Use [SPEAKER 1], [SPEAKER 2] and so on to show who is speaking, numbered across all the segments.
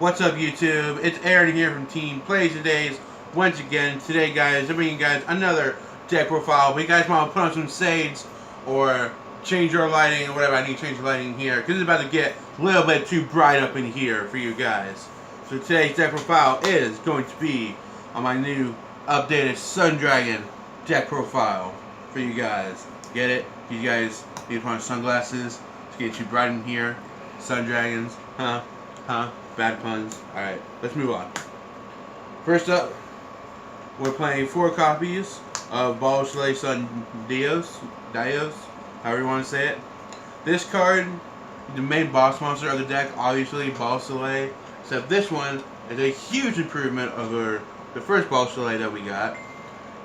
[SPEAKER 1] What's up, YouTube? It's Aaron here from Team Plays Today's. Once again, today, guys, I'm bringing you guys another deck profile. But you guys want to put on some shades or change your lighting or whatever. I need to change the lighting here because it's about to get a little bit too bright up in here for you guys. So today's deck profile is going to be on my new updated Sun Dragon deck profile for you guys. Get it? You guys need to put on sunglasses. It's getting too bright in here. Sun Dragons, huh? Bad puns. Alright, let's move on. First up, we're playing 4 copies of BuddyFight Sun Dios, however you want to say it. This card, the main boss monster of the deck, obviously, BuddyFight. Except this one is a huge improvement over the first BuddyFight that we got.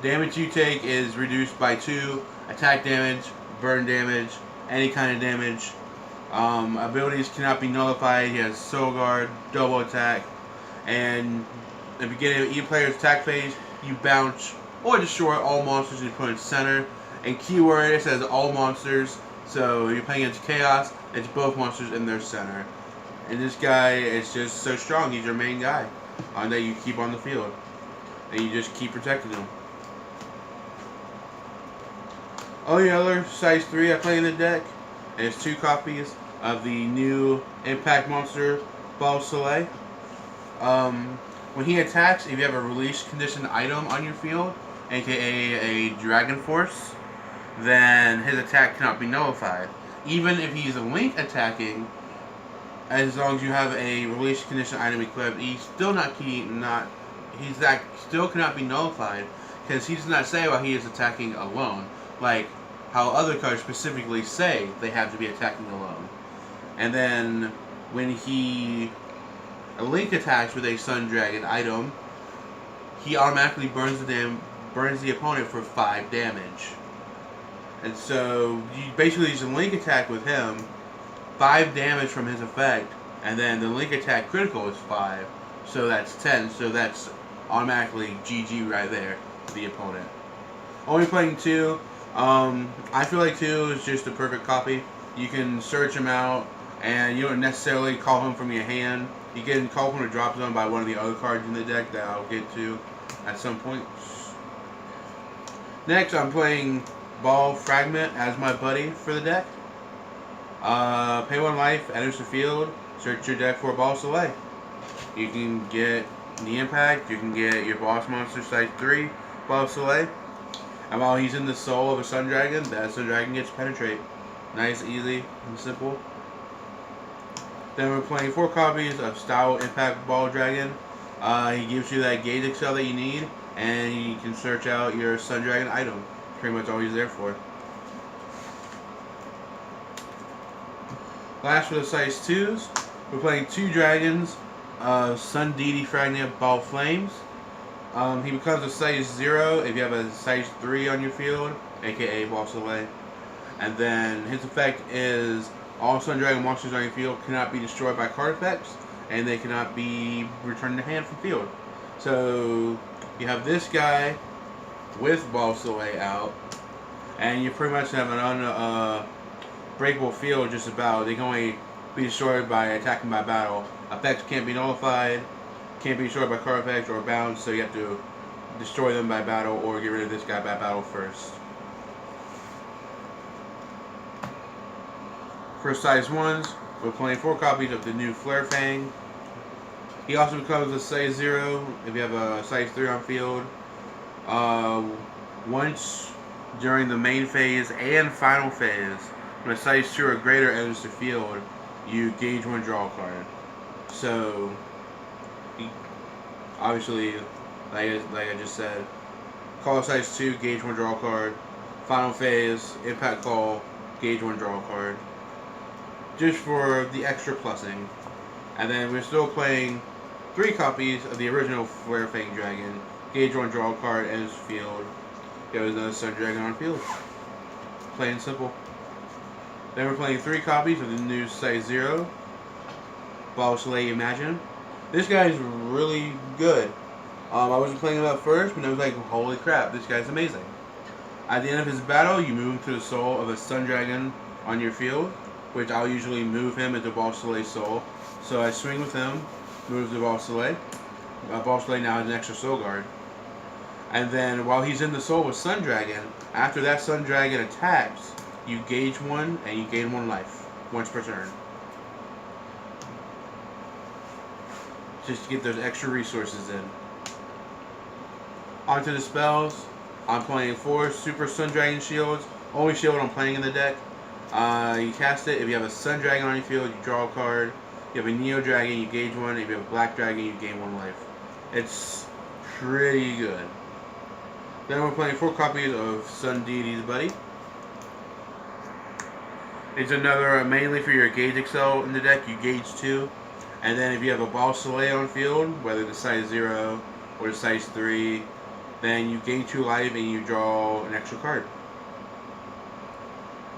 [SPEAKER 1] Damage you take is reduced by 2, attack damage, burn damage, any kind of damage. Abilities cannot be nullified. He has Soul Guard, double attack, and at the beginning of each player's attack phase, you bounce or destroy all monsters in the opponent's center. And keyword, it says all monsters, so you're playing against Chaos, it's both monsters in their center. And this guy is just so strong. He's your main guy that you keep on the field, and you just keep protecting him. Only other size 3 I play in the deck is 2 copies of the new Impact Monster BuddyFight. When he attacks, if you have a release condition item on your field, aka a Dragon Force, then his attack cannot be nullified. Even if he's a Link attacking, as long as you have a release condition item equipped, he's still still cannot be nullified because he does not say while he is attacking alone, like how other cards specifically say they have to be attacking alone. And then when a Link attacks with a Sun Dragon item, he automatically burns the opponent for 5 damage. And so you basically use a Link attack with him, 5 damage from his effect, and then the Link attack critical is 5, so that's 10. So that's automatically GG right there for the opponent. Only playing 2. I feel like 2 is just a perfect copy. You can search him out, and you don't necessarily call him from your hand. You can call from a drop zone by one of the other cards in the deck that I'll get to at some point. Next, I'm playing Ball Fragment as my buddy for the deck. Pay 1 life, enters the field, search your deck for BuddyFight. You can get the Impact, you can get your boss monster size 3 BuddyFight. And while he's in the soul of a Sun Dragon, that Sun Dragon gets Penetrate. Nice, easy, and simple. Then we're playing 4 copies of Style Impact Ball Dragon. He gives you that gauge excel that you need, and you can search out your Sun Dragon item. Pretty much all he's there for. Last for the size 2s, we're playing 2 dragons, Sun Deity Fragment Ball Flames. He becomes a size 0 if you have a size 3 on your field, aka BuddyFight. And then his effect is all Sun Dragon monsters on your field cannot be destroyed by card effects, and they cannot be returned to hand from field. So you have this guy with BuddyFight out, and you pretty much have an unbreakable field just about. They can only be destroyed by attacking by battle. Effects can't be nullified, can't be destroyed by card effects or bounds, so you have to destroy them by battle or get rid of this guy by battle first. For size 1s, we're playing 4 copies of the new Flare Fang. He also becomes a size 0 if you have a size 3 on field. Once during the main phase and final phase, when a size 2 or greater enters the field, you gauge 1 draw card. So, obviously, like I just said, call size 2, gauge 1 draw card. Final phase, impact call, gauge 1 draw card. Just for the extra plussing. And then we're still playing 3 copies of the original Flare Fang Dragon. Gauge 1 draw card, enters the field. There's another Sun Dragon on field. Plain simple. Then we're playing 3 copies of the new size 0 BuddyFight Imagine. This guy's really good. I wasn't playing him at first, but I was like, holy crap, this guy's amazing. At the end of his battle, you move him to the soul of a Sun Dragon on your field, which I'll usually move him into BuddyFight Soul. So I swing with him, moves the Ball Soleil. Ball Soleil now has an extra soul guard. And then while he's in the soul with Sun Dragon, after that Sun Dragon attacks, you gauge one and you gain 1 life once per turn. Just to get those extra resources in. Onto the spells. I'm playing 4 Super Sun Dragon shields. Only shield I'm playing in the deck. You cast it. If you have a Sun Dragon on your field, you draw a card. If you have a Neo Dragon, you gauge 1. If you have a Black Dragon, you gain 1 life. It's pretty good. Then we're playing 4 copies of Sun Deity's Buddy. It's another mainly for your Gauge Excel in the deck. You gauge 2. And then if you have a Ball Soleil on field, whether the size 0 or the size 3, then you gain 2 life and you draw an extra card.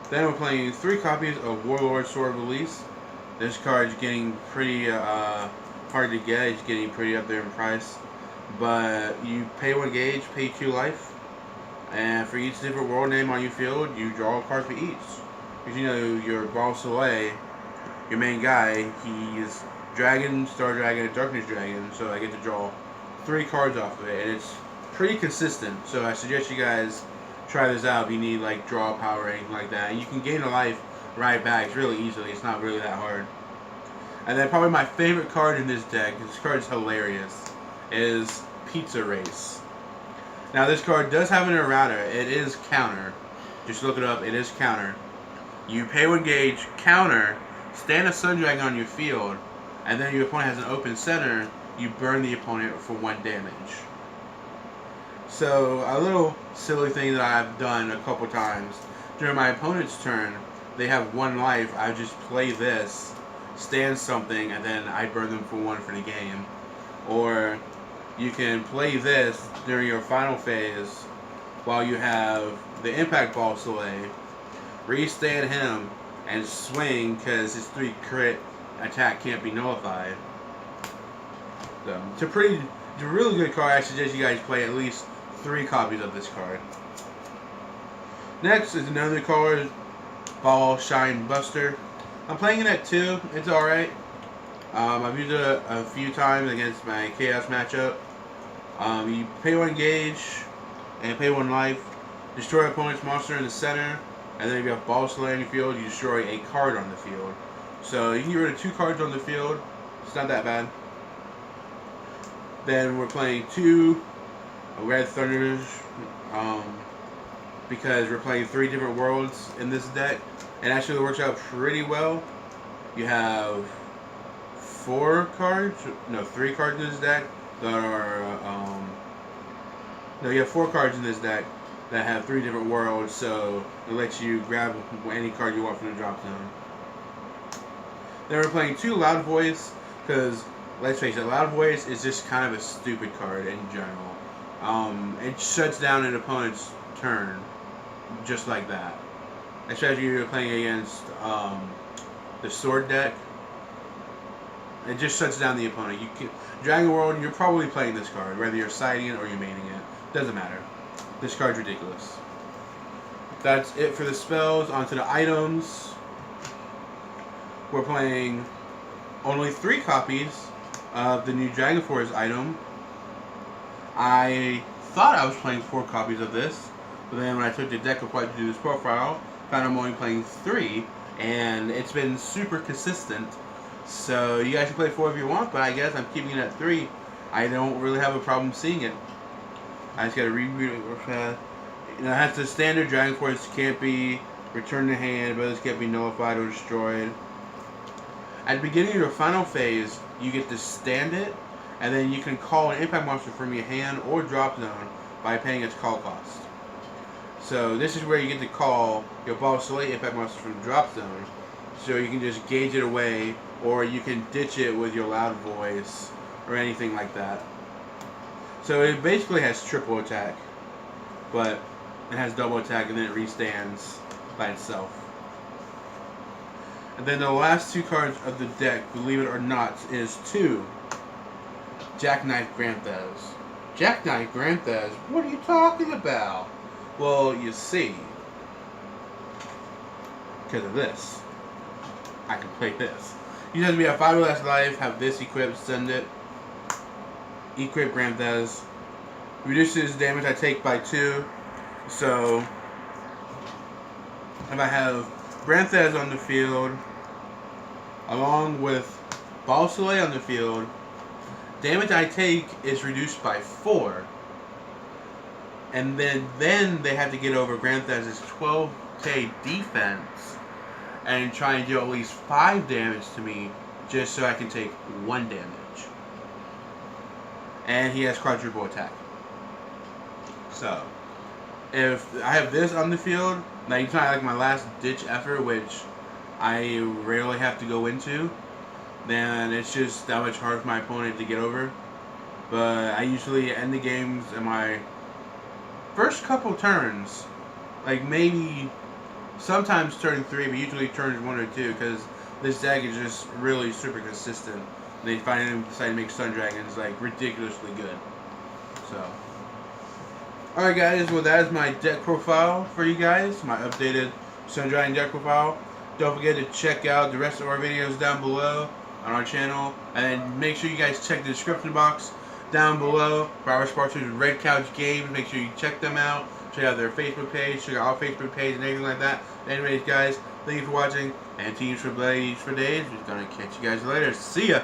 [SPEAKER 1] Then we're playing 3 copies of Warlord Sword of Release. This card's getting pretty hard to get. It's getting pretty up there in price. But you pay 1 gauge, pay 2 life. And for each different world name on your field, you draw a card for each. Because you know, your Ball Soleil, your main guy, he's Dragon, Star Dragon, and Darkness Dragon. So I get to draw 3 cards off of it. And it's pretty consistent. So I suggest you guys try this out if you need like draw power or anything like that. And you can gain a life right back really easily. It's not really that hard. And then probably my favorite card in this deck, this card is hilarious, is Pizza Race. Now this card does have an errata. It is counter. Just look it up. It is counter. You pay 1 gauge, counter, stand a Sun Dragon on your field, and then your opponent has an open center. You burn the opponent for 1 damage. So a little silly thing that I've done a couple times during my opponent's turn. They have 1 life. I just play this, stand something, and then I burn them for 1 for the game. Or you can play this during your final phase while you have the Impact Ball Soleil, restand him, and swing because his 3 crit attack can't be nullified. So, it's a really good card. I suggest you guys play at least 3 copies of this card. Next is another card, Ball Shine Buster. I'm playing it at 2. It's alright. I've used it a few times against my Chaos matchup. You pay 1 gauge and pay 1 life. Destroy opponent's monster in the center. And then if you have Ball Soleil on your field, you destroy a card on the field. So you can get rid of 2 cards on the field. It's not that bad. Then we're playing 2 Red Thunders. Because we're playing 3 different worlds in this deck. It actually works out pretty well. You have 3 cards in this deck that are, no, you have 4 cards in this deck that have 3 different worlds, so it lets you grab any card you want from the drop zone. Then we're playing 2 Loud Voice, because, let's face it, Loud Voice is just kind of a stupid card in general. It shuts down an opponent's turn, just like that. Especially if you're playing against the Sword deck. It just shuts down the opponent. Dragon World, you're probably playing this card, whether you're siding it or you're maining it. Doesn't matter. This card's ridiculous. That's it for the spells. Onto the items. We're playing only 3 copies of the new Dragon Force item. I thought I was playing 4 copies of this, but then when I took the deck apart to do this profile, found I'm only playing 3, and it's been super consistent. So you guys can play 4 if you want, but I guess I'm keeping it at 3. I don't really have a problem seeing it. I just gotta reread it real fast. You know, it has the standard Dragon Force can't be returned to hand, but it can't be nullified or destroyed. At the beginning of your final phase, you get to stand it, and then you can call an impact monster from your hand or drop zone by paying its call cost. So this is where you get to call your Ball Soleil impact monster from drop zone. So you can just gauge it away, or you can ditch it with your Loud Voice, or anything like that. So it basically has triple attack, but it has double attack and then it restands by itself. And then the last 2 cards of the deck, believe it or not, is 2 Jackknife Granthas. Jackknife Granthas? What are you talking about? Well, you see, because of this, I can play this. You have to be a 5 or less life, have this equipped, send it. Equip Granthez. Reduces damage I take by 2. So, if I have Granthez on the field, along with Balsalay on the field, damage I take is reduced by 4. And then they have to get over Granthez's 12k defense and try and do at least 5 damage to me just so I can take 1 damage. And he has quadruple attack. So, if I have this on the field, like it's not like my last ditch effort, which I rarely have to go into, then it's just that much harder for my opponent to get over. But I usually end the games in my first couple turns, like maybe sometimes turn 3, but usually turns 1 or 2, because this deck is just really super consistent. They finally decide to make Sun Dragons like ridiculously good. So, alright guys, well that is my deck profile for you guys, my updated Sun Dragon deck profile. Don't forget to check out the rest of our videos down below on our channel, and make sure you guys check the description box down below for our sponsors, Red Couch Games. Make sure you check them out. Check out their Facebook page, check out our Facebook page and everything like that. Anyways guys, thank you for watching, and Teams for Blades for Days. We're gonna catch you guys later. See ya!